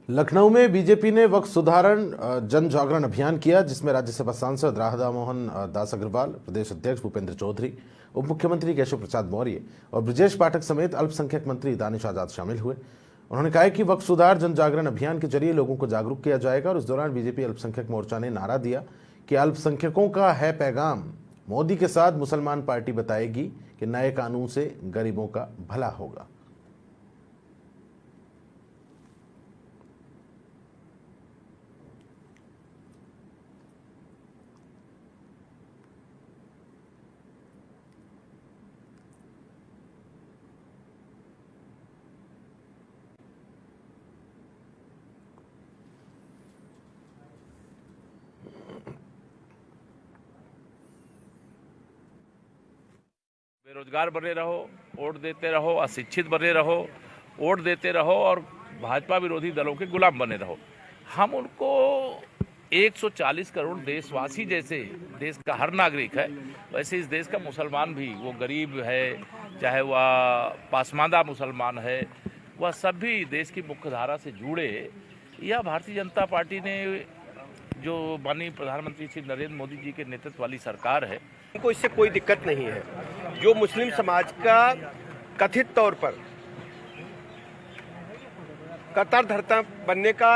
लखनऊ में बीजेपी ने वक्फ सुधारण जन जागरण अभियान किया, जिसमें राज्यसभा सांसद राधा मोहन दास अग्रवाल, प्रदेश अध्यक्ष भूपेंद्र चौधरी, उप मुख्यमंत्री केशव प्रसाद मौर्य और ब्रजेश पाठक समेत अल्पसंख्यक मंत्री दानिश आजाद शामिल हुए। उन्होंने कहा कि वक्फ सुधार जन जागरण अभियान के जरिए लोगों को जागरूक किया जाएगा और इस दौरान बीजेपी अल्पसंख्यक मोर्चा ने नारा दिया कि अल्पसंख्यकों का है पैगाम, मोदी के साथ मुसलमान पार्टी बताएगी कि नए कानून से गरीबों का भला होगा। बेरोजगार बने रहो, वोट देते रहो, अशिक्षित बने रहो, वोट देते रहो और भाजपा विरोधी दलों के गुलाम बने रहो। हम उनको 140 करोड़ देशवासी जैसे देश का हर नागरिक है, वैसे इस देश का मुसलमान भी, वो गरीब है चाहे वह पासमानदा मुसलमान है, वह सभी देश की मुख्य धारा से जुड़े। यह भारतीय जनता पार्टी ने जो माननीय प्रधानमंत्री श्री नरेंद्र मोदी जी के नेतृत्व वाली सरकार है, उनको इससे कोई दिक्कत नहीं है। जो मुस्लिम समाज का कथित तौर पर कतर धरता बनने का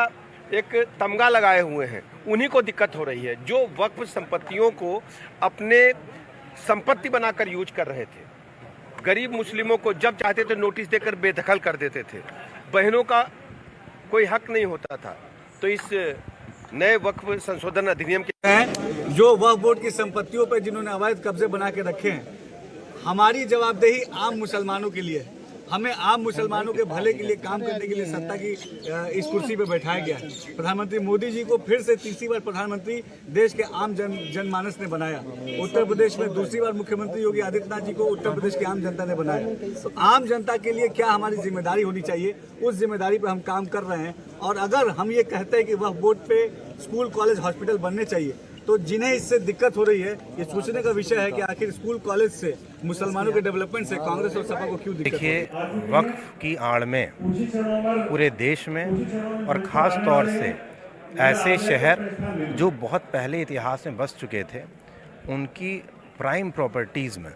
एक तमगा लगाए हुए हैं, उन्हीं को दिक्कत हो रही है। जो वक्फ संपत्तियों को अपने संपत्ति बनाकर यूज कर रहे थे, गरीब मुस्लिमों को जब चाहते थे नोटिस देकर बेदखल कर देते थे, बहनों का कोई हक नहीं होता था। तो इस नए वक्फ संशोधन अधिनियम के जो वक्फ बोर्ड की संपत्तियों पर जिन्होंने अवैध कब्जे बना के रखे हैं, हमारी जवाबदेही आम मुसलमानों के लिए, हमें आम मुसलमानों के भले के लिए काम करने के लिए सत्ता की इस कुर्सी पर बैठाया गया है। प्रधानमंत्री मोदी जी को फिर से तीसरी बार प्रधानमंत्री देश के आम जनमानस ने बनाया। उत्तर प्रदेश में दूसरी बार मुख्यमंत्री योगी आदित्यनाथ जी को उत्तर प्रदेश की आम जनता ने बनाया। तो आम जनता के लिए क्या हमारी जिम्मेदारी होनी चाहिए, उस जिम्मेदारी पर हम काम कर रहे हैं। और अगर हम ये कहते हैं कि वक्फ बोर्ड पे स्कूल, कॉलेज, हॉस्पिटल बनने चाहिए, तो जिन्हें इससे दिक्कत हो रही है, ये सोचने का विषय है कि आखिर स्कूल कॉलेज से मुसलमानों के डेवलपमेंट से कांग्रेस और सपा को क्यों दिक्कत। देखिए, वक्फ की आड़ में पूरे देश में और ख़ास तौर से ऐसे शहर जो बहुत पहले इतिहास में बस चुके थे, उनकी प्राइम प्रॉपर्टीज़ में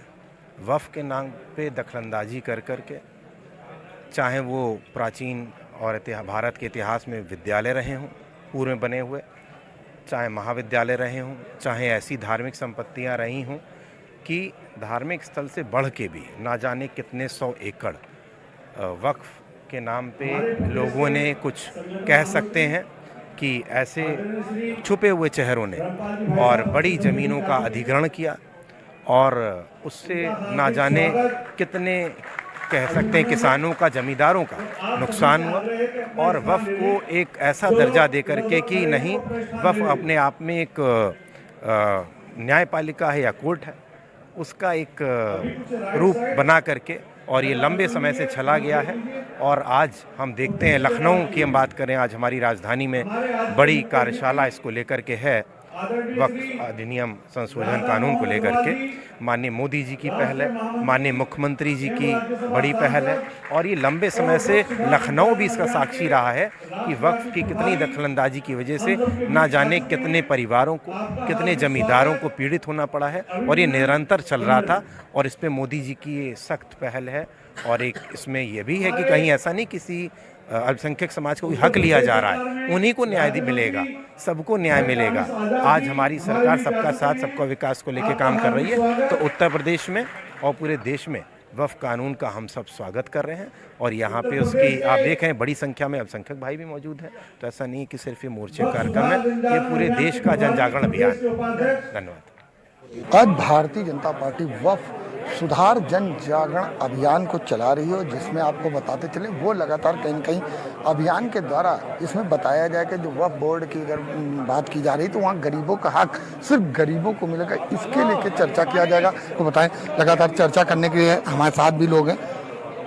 वक्फ के नाम पे दखलंदाजी कर के, चाहे वो प्राचीन और भारत के इतिहास में विद्यालय रहे हों पूर्व में बने हुए, चाहे महाविद्यालय रहे हों, चाहे ऐसी धार्मिक संपत्तियां रही हों कि धार्मिक स्थल से बढ़ के भी ना जाने कितने 100 एकड़ वक्फ के नाम पे लोगों ने कुछ कह सकते हैं कि ऐसे छुपे हुए चेहरों ने और बड़ी ज़मीनों का अधिग्रहण किया और उससे ना जाने कितने कह सकते हैं किसानों का, जमींदारों का नुकसान हुआ। और वक्फ को एक ऐसा दर्जा दे करके कि नहीं, वक्फ अपने आप में एक न्यायपालिका है या कोर्ट है, उसका एक रूप बना करके, और ये लंबे समय से चला गया है। और आज हम देखते हैं, लखनऊ की हम बात करें, आज हमारी राजधानी में बड़ी कार्यशाला इसको लेकर के है, वक्फ अधिनियम संशोधन कानून को लेकर के। माननीय मोदी जी की पहल है, माननीय मुख्यमंत्री जी की बड़ी पहल है, और ये लंबे समय से लखनऊ भी इसका साक्षी रहा है कि वक्फ की कितनी दखलंदाजी की वजह से ना जाने कितने परिवारों को, कितने जमींदारों को पीड़ित होना पड़ा है, और ये निरंतर चल रहा था। और इस पे मोदी जी की ये सख्त पहल है। और एक इसमें यह भी है कि कहीं ऐसा नहीं किसी अल्पसंख्यक समाज को कोई हक लिया जा रहा है, उन्हीं को न्याय मिलेगा, सबको न्याय मिलेगा। आज हमारी सरकार सबका साथ, सबका विकास को लेकर काम कर रही है। तो उत्तर प्रदेश में और पूरे देश में वक्फ कानून का हम सब स्वागत कर रहे हैं। और यहाँ पे उसकी आप देख रहे हैं बड़ी संख्या में अल्पसंख्यक भाई भी मौजूद हैं। तो ऐसा नहीं कि सिर्फ ये मोर्चे कार्यक्रम है, ये पूरे देश का जन जागरण अभियान। धन्यवाद। आज भारतीय जनता पार्टी वक्फ सुधार जन जागरण अभियान को चला रही है, जिसमें आपको बताते चले वो लगातार कहीं न कहीं अभियान के द्वारा इसमें बताया जाए कि जो वक्फ बोर्ड की अगर बात की जा रही तो वहाँ गरीबों का हक सिर्फ गरीबों को मिलेगा, इसके लेके चर्चा किया जाएगा। तो बताएं, लगातार चर्चा करने के लिए हमारे साथ भी लोग हैं।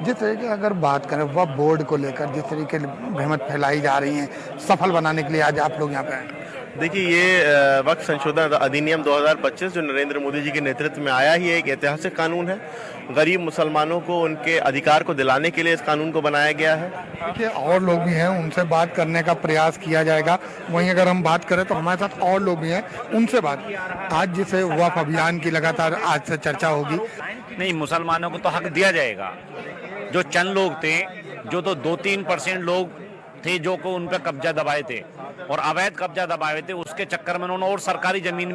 जिस तरीके अगर बात करें वक्फ बोर्ड को लेकर, जिस तरीके भ्रमत फैलाई जा रही हैं, सफल बनाने के लिए आज आप लोग यहाँ पे आए। देखिए, ये वक्फ संशोधन अधिनियम 2025 जो नरेंद्र मोदी जी के नेतृत्व में आया ही एक ऐतिहासिक कानून है। गरीब मुसलमानों को उनके अधिकार को दिलाने के लिए इस कानून को बनाया गया है। देखिए, और लोग भी हैं, उनसे बात करने का प्रयास किया जाएगा। वहीं अगर हम बात करें तो हमारे साथ और लोग भी हैं, उनसे बात। आज जिसे वक्फ अभियान की लगातार आज से चर्चा होगी। नहीं, मुसलमानों को तो हक दिया जाएगा। जो चंद लोग थे, जो तो 2-3% लोग थे जो को उन पर कब्जा दबाए थे और अवैध कब्जा दबाए थे, उसके चक्कर में उन्होंने और सरकारी जमीन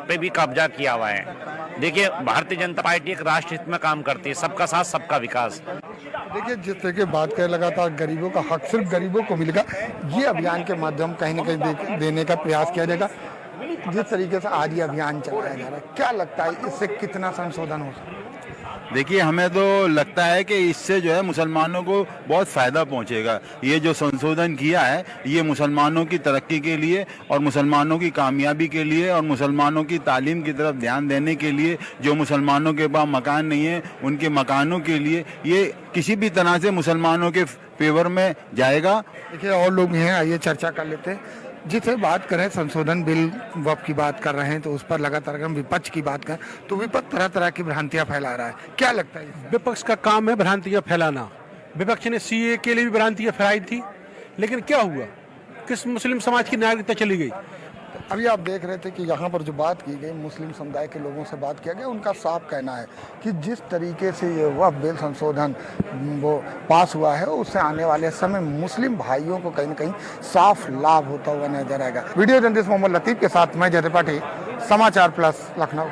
पे भी कब्जा किया हुआ है। देखिए, भारतीय जनता पार्टी एक राष्ट्र हित में काम करती है, सबका साथ सबका विकास। देखिए, जिस तरह की बात करें, लगातार गरीबों का हक सिर्फ गरीबों को मिलेगा, ये अभियान के माध्यम कहीं न कहीं देने का प्रयास किया जाएगा। जिस तरीके से आज ये अभियान चलाया जा रहा है, क्या लगता है इससे कितना संशोधन हो सकता है? देखिए, हमें तो लगता है कि इससे जो है मुसलमानों को बहुत फ़ायदा पहुंचेगा। ये जो संशोधन किया है, ये मुसलमानों की तरक्की के लिए और मुसलमानों की कामयाबी के लिए और मुसलमानों की तालीम की तरफ ध्यान देने के लिए, जो मुसलमानों के पास मकान नहीं है उनके मकानों के लिए, ये किसी भी तरह से मुसलमानों के फेवर में जाएगा। देखिए, और लोग भी हैं, आइए चर्चा कर लेते हैं। जिसे बात करें, संशोधन बिल वक्फ की बात कर रहे हैं, तो उस पर लगातार हम विपक्ष की बात करें तो विपक्ष तरह तरह की भ्रांतियां फैला रहा है। क्या लगता है? विपक्ष का काम है भ्रांतियां फैलाना। विपक्ष ने सीए के लिए भी भ्रांतियां फैलाई थी, लेकिन क्या हुआ? किस मुस्लिम समाज की नागरिकता चली गई। अभी आप देख रहे थे कि यहाँ पर जो बात की गई, मुस्लिम समुदाय के लोगों से बात किया गया, उनका साफ कहना है कि जिस तरीके से ये वक्फ बिल संशोधन वो पास हुआ है, उससे आने वाले समय मुस्लिम भाइयों को कहीं न कहीं साफ लाभ होता हुआ नजर आएगा। वीडियो जर्नलिस्ट मोहम्मद लतीफ के साथ मैं जय त्रिपाठी, समाचार प्लस, लखनऊ।